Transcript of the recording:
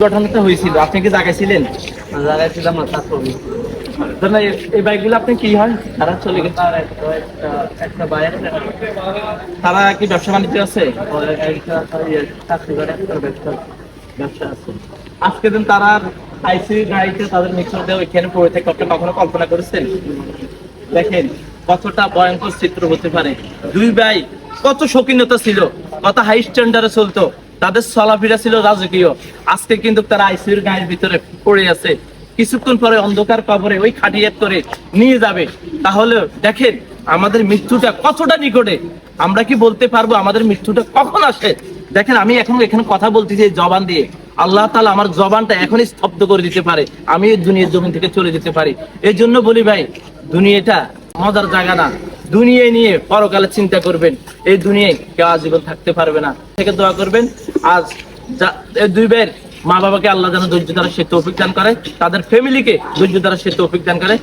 ঘটনাটা হয়েছিল, আপনি কি জায়গায় ছিলেন? জায়গায় ছিলাম না, তারপর তাহলে এই বাইকগুলো আপনি কি হয়, তারা চলে গেছে? তার একটা বাইরে তারা কি ব্যবসা বাণিজ্য আছে? চাকরি করে একটা ব্যবসা ব্যবসা আছে। আজকে দিন তারা আইসি গাড়িতে তাদের মিক্সার দিয়ে ওইখানে পড়ে থেকে আপনি কখনো কল্পনা করেছেন? দেখেন কতটা ভয়ঙ্কর চিত্র হতে পারে। দুই ভাই কত শৌখিনতা ছিল, কত হাই স্ট্যান্ডার্ডে চলতো, তাদের চলাফেরা ছিল রাজকীয়। আজকে কিন্তু তারা আইসিইউর গায়ের ভিতরে পড়ে আছে। কিছুক্ষণ পরে অন্ধকার কবরে ওই খাটিয়াত করে নিয়ে যাবে। তাহলে দেখেন আমাদের মৃত্যুটা কতটা নিকটে। আমরা কি বলতে পারবো আমাদের মৃত্যুটা কখন আসে? দেখেন আমি এখন এখানে কথা বলতেছি এই জবান দিয়ে, আল্লাহ তাআলা আমার জবানটা এখনই স্তব্ধ করে দিতে পারে, আমি এই দুনিয়ার জমিন থেকে চলে যেতে পারি। এই জন্য বলি ভাই, দুনিয়াটা মজার জায়গা না। দুনিয়া নিয়ে পরকালে চিন্তা করবেন, এই দুনিয়ায় কেউ আজীবন থাকতে পারবে না। থেকে দোয়া করবেন আজ এই দুই ভাইয়ের মা বাবাকে আল্লাহ যেন ধৈর্য দ্বারা সে তৌফিক দান করে, তাদের ফ্যামিলিকে ধৈর্য দ্বারা সে তৌফিক দান করে।